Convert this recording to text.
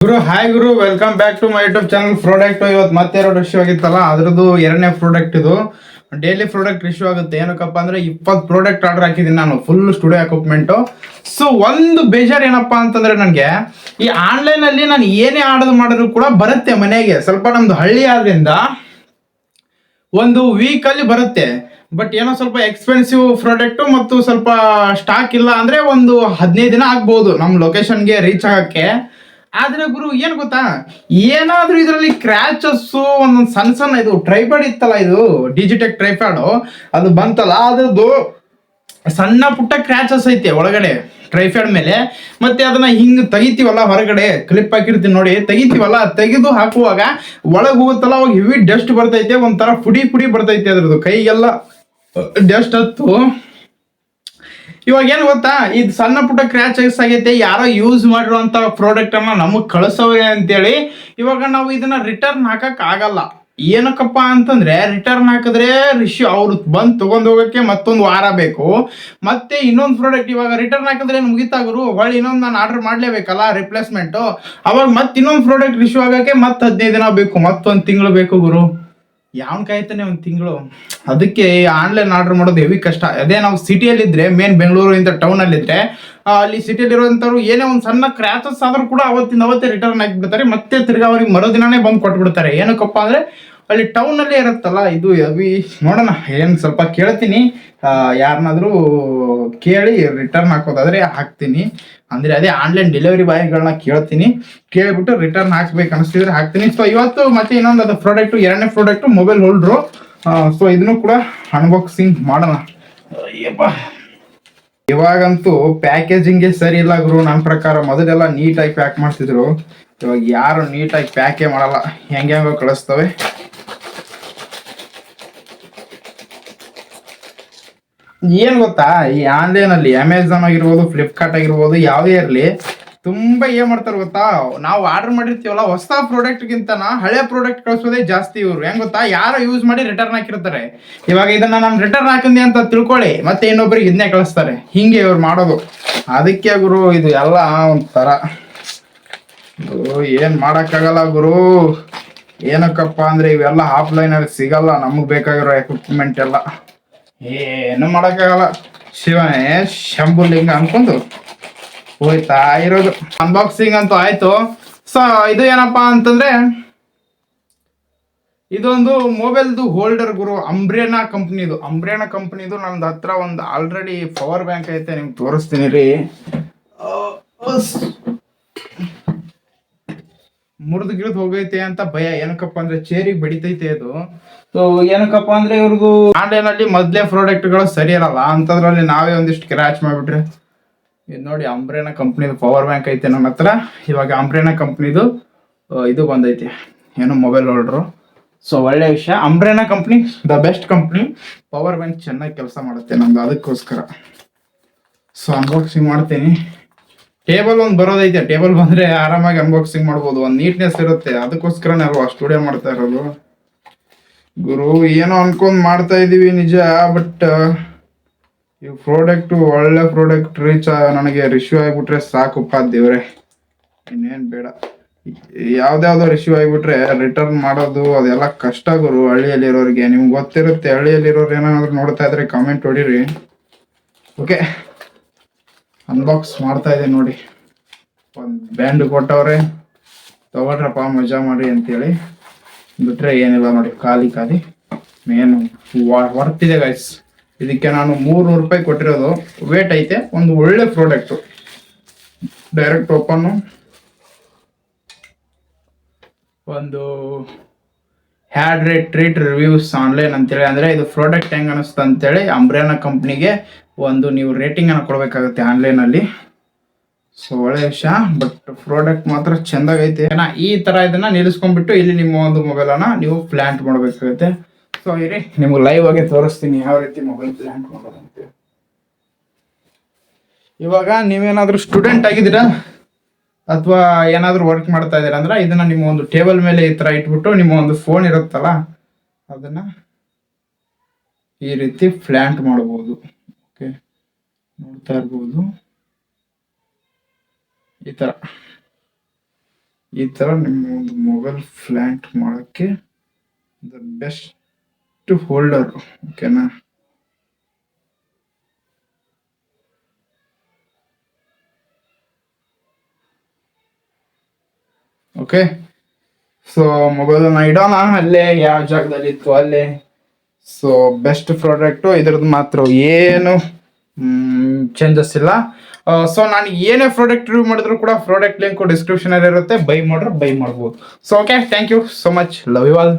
ಗುರು hi ಗುರು, welcome back to my YouTube channel. Product ಇವತ್ತು ಮತ್ತೆ ಎರಡು ಇಶ್ಯೂ ಆಗಿತ್ತಲ್ಲ, ಅದ್ರದ್ದು ಎರಡನೇ ಪ್ರಾಡಕ್ಟ್ ಇದು. ಡೈಲಿ ಪ್ರಾಡಕ್ಟ್ ಇಶ್ಯೂ ಆಗುತ್ತೆ. ಏನಕ್ಕಪ್ಪ ಅಂದ್ರೆ 20 ಪ್ರಾಡಕ್ಟ್ ಆರ್ಡರ್ ಹಾಕಿದ್ದೀನಿ ನಾನು, ಫುಲ್ ಸ್ಟುಡಿಯೋ ಎಕ್ವಿಪ್ಮೆಂಟ್. ಸೊ ಒಂದು ಬೇಜಾರು ಏನಪ್ಪಾ ಅಂತಂದ್ರೆ, ನನಗೆ ಈ ಆನ್ಲೈನ್ ಅಲ್ಲಿ ನಾನು ಏನೇ ಆರ್ಡರ್ ಮಾಡಿದ್ರು ಕೂಡ ಬರುತ್ತೆ ಮನೆಗೆ. ಸ್ವಲ್ಪ ನಮ್ದು ಹಳ್ಳಿ ಆದ್ರಿಂದ ಒಂದು ವೀಕ್ ಅಲ್ಲಿ ಬರುತ್ತೆ. ಬಟ್ ಏನೋ ಸ್ವಲ್ಪ ಎಕ್ಸ್ಪೆನ್ಸಿವ್ ಪ್ರಾಡಕ್ಟ್ ಮತ್ತು ಸ್ವಲ್ಪ ಸ್ಟಾಕ್ ಇಲ್ಲ ಅಂದ್ರೆ ಒಂದು 15 ದಿನ ಆಗ್ಬಹುದು ನಮ್ಮ ಲೊಕೇಶನ್ಗೆ ರೀಚ್ ಆಗಕ್ಕೆ. ಆದ್ರೆ ಗುರು ಏನ್ ಗೊತ್ತಾ, ಏನಾದ್ರೂ ಇದರಲ್ಲಿ ಕ್ರ್ಯಾಚಸ್ ಒಂದೊಂದು ಸಣ್ಣ ಸಣ್ಣ, ಇದು ಟ್ರೈಪ್ಯಾಡ್ ಇತ್ತಲ್ಲ, ಇದು ಡಿಜಿಟೆಕ್ ಟ್ರೈಪ್ಯಾಡ್ ಅದು ಬಂತಲ್ಲ, ಅದ್ರದ್ದು ಸಣ್ಣ ಪುಟ್ಟ ಕ್ರ್ಯಾಚಸ್ ಐತೆ ಒಳಗಡೆ ಟ್ರೈಪ್ಯಾಡ್ ಮೇಲೆ. ಮತ್ತೆ ಅದನ್ನ ಹಿಂಗ್ ತೆಗಿತೀವಲ್ಲ, ಹೊರಗಡೆ ಕ್ಲಿಪ್ ಹಾಕಿರ್ತೀವಿ ನೋಡಿ, ತೆಗಿತೀವಲ್ಲ, ತೆಗೆದು ಹಾಕುವಾಗ ಒಳಗೆ ಹೋಗುತ್ತಲ್ಲ, ಅವಾಗ ಹೆವಿ ಡಸ್ಟ್ ಬರ್ತೈತೆ, ಒಂಥರ ಪುಡಿ ಪುಡಿ ಬರ್ತೈತೆ ಅದ್ರದ್ದು, ಕೈಗೆಲ್ಲ ಡಸ್ಟ್ ಹತ್ತು. ಇವಾಗ ಏನ್ ಗೊತ್ತಾ, ಇದು ಸಣ್ಣ ಪುಟ್ಟ ಕ್ರ್ಯಾಚಸ್ ಆಗೈತೆ, ಯಾರೋ ಯೂಸ್ ಮಾಡಿರುವಂತ ಪ್ರಾಡಕ್ಟ್ ಅನ್ನ ನಮಗ್ ಕಳಿಸೋರೆ ಅಂತೇಳಿ ಇವಾಗ ನಾವು ಇದನ್ನ ರಿಟರ್ನ್ ಹಾಕಕ್ ಆಗಲ್ಲ. ಏನಕ್ಕಪ್ಪ ಅಂತಂದ್ರೆ, ರಿಟರ್ನ್ ಹಾಕಿದ್ರೆ ಅವ್ರು ಬಂದು ತಗೊಂಡ್ ಹೋಗಕ್ಕೆ ಮತ್ತೊಂದು ವಾರ ಬೇಕು. ಮತ್ತೆ ಇನ್ನೊಂದು ಪ್ರಾಡಕ್ಟ್ ಇವಾಗ ರಿಟರ್ನ್ ಹಾಕಿದ್ರೆ ಮುಗಿತಾಗರು, ಹೊಳ್ಳಿ ಇನ್ನೊಂದು ನಾನು ಆರ್ಡರ್ ಮಾಡ್ಲೇಬೇಕಲ್ಲ ರಿಪ್ಲೇಸ್ಮೆಂಟ್. ಅವಾಗ ಮತ್ತೆ ಇನ್ನೊಂದು ಪ್ರಾಡಕ್ಟ್ ರಿಶ್ಯೂ ಆಗಕ್ಕೆ ಮತ್ತೆ 15 ದಿನ ಬೇಕು, ಮತ್ತೊಂದು ತಿಂಗಳು ಬೇಕು ಗುರು. ಯಾವನ್ ಕಾಯ್ತಾನೆ ಒಂದು ತಿಂಗಳು. ಅದಕ್ಕೆ ಆನ್ಲೈನ್ ಆರ್ಡರ್ ಮಾಡೋದು ಹೆವಿ ಕಷ್ಟ. ಅದೇ ನಾವು ಸಿಟಿಯಲ್ಲಿ ಇದ್ರೆ, ಮೇನ್ ಬೆಂಗಳೂರು ಇಂಥ ಟೌನ್ ಅಲ್ಲಿ ಇದ್ರೆ, ಅಲ್ಲಿ ಸಿಟಿಯಲ್ಲಿ ಇರುವಂತವ್ರು ಏನೇ ಒಂದು ಸಣ್ಣ ಕ್ರ್ಯಾಚಸ್ ಆದ್ರೂ ಕೂಡ ಅವತ್ತಿಂದ ಅವತ್ತೇ ರಿಟರ್ನ್ ಹಾಕಿಬಿಡ್ತಾರೆ. ಮತ್ತೆ ತಿರ್ಗಾ ಅವ್ರಿಗೆ ಮರುದಿನಾನೇ ಬಂದು ಕೊಟ್ಬಿಡ್ತಾರೆ. ಏನಕ್ಕಪ್ಪ ಅಂದ್ರೆ ಅಲ್ಲಿ ಟೌನ್ ಅಲ್ಲೇ ಇರುತ್ತಲ್ಲ ಇದು ಹೆವಿ. ನೋಡೋಣ, ಏನ್ ಸ್ವಲ್ಪ ಕೇಳ್ತೀನಿ, ಯಾರನ್ನಾದ್ರೂ ಕೇಳಿ ರಿಟರ್ನ್ ಹಾಕೋದಾದ್ರೆ ಹಾಕ್ತೀನಿ. ಅಂದ್ರೆ ಅದೇ ಆನ್ಲೈನ್ ಡೆಲಿವರಿ ಬಾಯ್ಗಳನ್ನ ಕೇಳ್ತೀನಿ, ಕೇಳ್ಬಿಟ್ಟು ರಿಟರ್ನ್ ಹಾಕ್ಬೇಕು ಅನಿಸ್ತಿದ್ರೆ ಹಾಕ್ತೀನಿ. ಸೊ ಇವತ್ತು ಮತ್ತೆ ಇನ್ನೊಂದು ಅದು ಪ್ರಾಡಕ್ಟ್, ಎರಡನೇ ಪ್ರಾಡಕ್ಟ್ ಮೊಬೈಲ್ ಹೋಲ್ಡ್ರು. ಸೊ ಇದನ್ನು ಕೂಡ ಅನ್ಬಾಕ್ಸಿಂಗ್ ಮಾಡೋಣ. ಇವಾಗಂತೂ ಪ್ಯಾಕೇಜಿಂಗ್ ಸರಿ ಇಲ್ಲ ಗುರು. ನನ್ನ ಪ್ರಕಾರ ಮೊದಲೆಲ್ಲ ನೀಟಾಗಿ ಪ್ಯಾಕ್ ಮಾಡ್ತಿದ್ರು, ಇವಾಗ ಯಾರು ನೀಟಾಗಿ ಪ್ಯಾಕೇ ಮಾಡಲ್ಲ, ಹೆಂಗೋ ಕಳಿಸ್ತವೆ. ಏನ್ ಗೊತ್ತಾ, ಈ ಆನ್ಲೈನ್ ಅಲ್ಲಿ ಅಮೆಝಾನ್ ಆಗಿರ್ಬೋದು, ಫ್ಲಿಪ್ಕಾರ್ಟ್ ಆಗಿರ್ಬೋದು, ಯಾವುದೇ ಇರಲಿ, ತುಂಬಾ ಏನ್ ಮಾಡ್ತಾರೆ ಗೊತ್ತಾ, ನಾವು ಆರ್ಡರ್ ಮಾಡಿರ್ತೀವಲ್ಲ ಹೊಸ ಪ್ರಾಡಕ್ಟ್ ಗಿಂತನ ಹಳೆ ಪ್ರಾಡಕ್ಟ್ ಕಳಿಸೋದೇ ಜಾಸ್ತಿ. ಇವ್ರು ಹೆಂಗ್ ಗೊತ್ತಾ, ಯಾರೋ ಯೂಸ್ ಮಾಡಿ ರಿಟರ್ನ್ ಹಾಕಿರ್ತಾರೆ. ಇವಾಗ ಇದನ್ನ ನಾನು ರಿಟರ್ನ್ ಹಾಕಿದ್ದೆ ಅಂತ ತಿಳ್ಕೊಳ್ಳಿ, ಮತ್ತೆ ಇನ್ನೊಬ್ಬರಿಗೆ ಇದನ್ನೇ ಕಳಿಸ್ತಾರೆ. ಹಿಂಗೆ ಇವ್ರು ಮಾಡೋದು. ಅದಕ್ಕೆ ಗುರು ಇದು ಎಲ್ಲ ಒಂಥರ ಏನ್ ಮಾಡಕ್ಕಾಗಲ್ಲ ಗುರು. ಏನಕ್ಕಪ್ಪ ಅಂದ್ರೆ ಇವೆಲ್ಲ ಆಫ್ಲೈನ್ ಅಲ್ಲಿ ಸಿಗಲ್ಲ, ನಮಗ್ ಬೇಕಾಗಿರೋ ಎಕ್ವಿಪ್ಮೆಂಟ್ ಎಲ್ಲ. ಏನು ಮಾಡಕ್ಕಾಗಲ್ಲ, ಶಿವನೇ ಶಂಭುಲಿಂಗ ಅನ್ಕೊಂಡು ಹೋಯ್ತಾ ಇರೋದು. ಅನ್ಬಾಕ್ಸಿಂಗ್ ಅಂತೂ ಆಯ್ತು. ಸೊ ಇದು ಏನಪ್ಪಾ ಅಂತಂದ್ರೆ, ಇದೊಂದು ಮೊಬೈಲ್ದು ಹೋಲ್ಡರ್ ಗುರು. ಅಂಬ್ರೇನಾ ಕಂಪ್ನಿದು ನಂದು ಹತ್ರ ಒಂದು ಆಲ್ರೆಡಿ ಪವರ್ ಬ್ಯಾಂಕ್ ಐತೆ, ನಿಮ್ಗೆ ತೋರಿಸ್ತೀನಿ ರೀ. ಮುರಿದು ಗಿರಿದು ಹೋಗೈತೆ ಅಂತ ಭಯ. ಏನಕ್ಕಪ್ಪ ಅಂದ್ರೆ ಚೇರಿಗೆ ಬಡಿತೈತೆ ಅದು. ಸೊ ಏನಕ್ಕಪ್ಪ ಅಂದ್ರೆ ಇವ್ರದ್ದು ಆನ್ಲೈನ್ ಅಲ್ಲಿ ಮೊದ್ಲೇ ಪ್ರಾಡಕ್ಟ್ ಗಳು ಸರಿ ಇರಲ್ಲ, ಅಂತದ್ರಲ್ಲಿ ನಾವೇ ಒಂದಿಷ್ಟು ಕ್ರ್ಯಾಚ್ ಮಾಡ್ಬಿಟ್ರೆ. ಇದು ನೋಡಿ, ಅಂಬ್ರೇನಾ ಕಂಪ್ನಿದು ಪವರ್ ಬ್ಯಾಂಕ್ ಐತೆ ನನ್ನ ಹತ್ರ. ಇವಾಗ ಅಂಬ್ರೇನಾ ಕಂಪ್ನಿದು ಇದು ಬಂದೈತೆ, ಏನು ಮೊಬೈಲ್ ಹೋಲ್ಡ್ರು. ಸೊ ಒಳ್ಳೆ ವಿಷಯ. Ambrane company the best company. Power bank ಚೆನ್ನಾಗಿ ಕೆಲಸ ಮಾಡುತ್ತೆ ನಮ್ದು, ಅದಕ್ಕೋಸ್ಕರ. ಸೊ ಅನ್ಬಾಕ್ಸಿಂಗ್ ಮಾಡ್ತೀನಿ. ಟೇಬಲ್ ಒಂದು ಬರೋದೈತೆ, ಟೇಬಲ್ ಬಂದ್ರೆ ಆರಾಮಾಗಿ ಅನ್ಬಾಕ್ಸಿಂಗ್ ಮಾಡ್ಬೋದು, ಒಂದು ನೀಟ್ನೆಸ್ ಇರುತ್ತೆ. ಅದಕ್ಕೋಸ್ಕರನೇ ಅಲ್ವಾ ಸ್ಟುಡಿಯೋ ಮಾಡ್ತಾ ಇರೋದು ಗುರು. ಏನೋ ಅನ್ಕೊಂಡ್ ಮಾಡ್ತಾ ಇದೀವಿ ನಿಜ, ಬಟ್ ಈ ಪ್ರಾಡಕ್ಟ್ ಒಳ್ಳೆ ಪ್ರಾಡಕ್ಟ್ ರೀಚ್ ನನಗೆ ರಿಶ್ಯೂ ಆಗಿಬಿಟ್ರೆ ಸಾಕುಪ್ಪ ದೇವ್ರೆ, ಇನ್ನೇನ್ ಬೇಡ. ಯಾವ್ದಾವ್ದೋ ರಿಶ್ಯೂ ಆಗಿಬಿಟ್ರೆ ರಿಟರ್ನ್ ಮಾಡೋದು ಅದೆಲ್ಲ ಕಷ್ಟ ಗುರು. ಹಳ್ಳಿಯಲ್ಲಿರೋರಿಗೆ ನಿಮ್ಗೆ ಗೊತ್ತಿರುತ್ತೆ. ಹಳ್ಳಿಯಲ್ಲಿರೋರು ಏನಾದ್ರು ನೋಡ್ತಾ ಇದ್ರೆ ಕಾಮೆಂಟ್ ಹೊಡೀರಿ. ಓಕೆ, ಅನ್ಬಾಕ್ಸ್ ಮಾಡ್ತಾ ಇದೆ ನೋಡಿ. ಒಂದು ಬ್ಯಾಂಡ್ ಕೊಟ್ಟವ್ರೆ, ತಗೊಳ್ರಪ್ಪ ಮಜಾ ಮಾಡಿ ಅಂತೇಳಿ ಬಿಟ್ರೆ ಏನಿಲ್ಲ ನೋಡಿ, ಖಾಲಿ ಖಾಲಿ. ಏನು ವರ್ತಿದೆ ಗೈಸ್. ಇದಕ್ಕೆ ನಾನು 300 ರೂಪಾಯಿ ಕೊಟ್ಟಿರೋದು. ವೇಟ್ ಐತೆ, ಒಂದು ಒಳ್ಳೆ ಪ್ರಾಡಕ್ಟು. Direct open. ಒಂದು ಹ್ಯಾಡ್ ರೇಟ್ ಟ್ರೀಟ್ ರಿವ್ಯೂಸ್ ಆನ್ಲೈನ್ ಅಂತೇಳಿ, ಅಂದ್ರೆ ಇದು ಪ್ರಾಡಕ್ಟ್ ಹೆಂಗ್ ಅನಿಸ್ತು ಅಂತೇಳಿ ಅಂಬ್ರೇನಾ ಕಂಪ್ನಿಗೆ ಒಂದು ನೀವು ರೇಟಿಂಗ್ ಅನ್ನು ಕೊಡ್ಬೇಕಾಗುತ್ತೆ ಆನ್ಲೈನ್ ಅಲ್ಲಿ. ಸೊ ಒಳ್ಳೆ ವಿಷಯ, ಬಟ್ ಪ್ರಾಡಕ್ಟ್ ಮಾತ್ರ ಚೆಂದಾಗೈತೆ. ಈ ತರ ಇದನ್ನ ನಿಲ್ಲಿಸ್ಕೊಂಡ್ಬಿಟ್ಟು ಇಲ್ಲಿ ನಿಮ್ಮ ಒಂದು ಮೊಬೈಲ್ ಅನ್ನ ನೀವು ಪ್ಲಾಂಟ್ ಮಾಡ್ಬೇಕಾಗುತ್ತೆ. ಸೊ ಇರಿ, ನಿಮ್ಗೆ ಲೈವ್ ಆಗಿ ತೋರಿಸ್ತೀನಿ ಯಾವ ರೀತಿ ಮೊಬೈಲ್ ಪ್ಲಾಂಟ್ ಮಾಡೋದಂತ. ಇವಾಗ ನೀವೇನಾದ್ರೂ ಸ್ಟೂಡೆಂಟ್ ಆಗಿದ್ದೀರಾ ಅಥವಾ ಏನಾದ್ರೂ ವರ್ಕ್ ಮಾಡ್ತಾ ಇದ್ದೀರಾ ಅಂದ್ರೆ, ಇದನ್ನ ನಿಮ್ಮ ಒಂದು ಟೇಬಲ್ ಮೇಲೆ ಈ ತರ ಇಟ್ಬಿಟ್ಟು, ನಿಮ್ಮ ಒಂದು ಫೋನ್ ಇರುತ್ತಲ್ಲ ಅದನ್ನ ಈ ರೀತಿ ಪ್ಲಾಂಟ್ ಮಾಡಬಹುದು. ಓಕೆ, ನೋಡ್ತಾ ಇರ್ಬೋದು ಈ ತರ. ಈ ಥರ ನಿಮ್ಮ ಒಂದು ಮೊಬೈಲ್ ಫ್ಲ್ಯಾಂಟ್ ಮಾಡೋಕ್ಕೆ ದ ಬೆಸ್ಟ್ ಹೋಲ್ಡರ್. ಓಕೆನಾ? ಓಕೆ, ಸೊ ಮೊಬೈಲನ್ನ ಇಡೋಣ ಅಲ್ಲೇ, ಯಾವ ಜಾಗದಲ್ಲಿ ಇತ್ತು ಅಲ್ಲೇ. ಸೊ ಬೆಸ್ಟ್ ಪ್ರಾಡಕ್ಟು, ಇದ್ರದ್ದು ಮಾತ್ರ ಏನು ಚೇಂಜಸ್ ಇಲ್ಲ. ಸೊ ನಾನು ಏನೇ ಪ್ರಾಡಕ್ಟ್ ರಿವ್ಯೂ ಮಾಡಿದ್ರು ಕೂಡ ಪ್ರಾಡಕ್ಟ್ ಲಿಂಕ್ ಡಿಸ್ಕ್ರಿಪ್ಷನ್ ಅಲ್ಲಿ ಇರುತ್ತೆ. ಬೈ ಮಾಡ್ರೆ ಬೈ ಮಾಡ್ಬೋದು. So okay, thank you so much, love you all.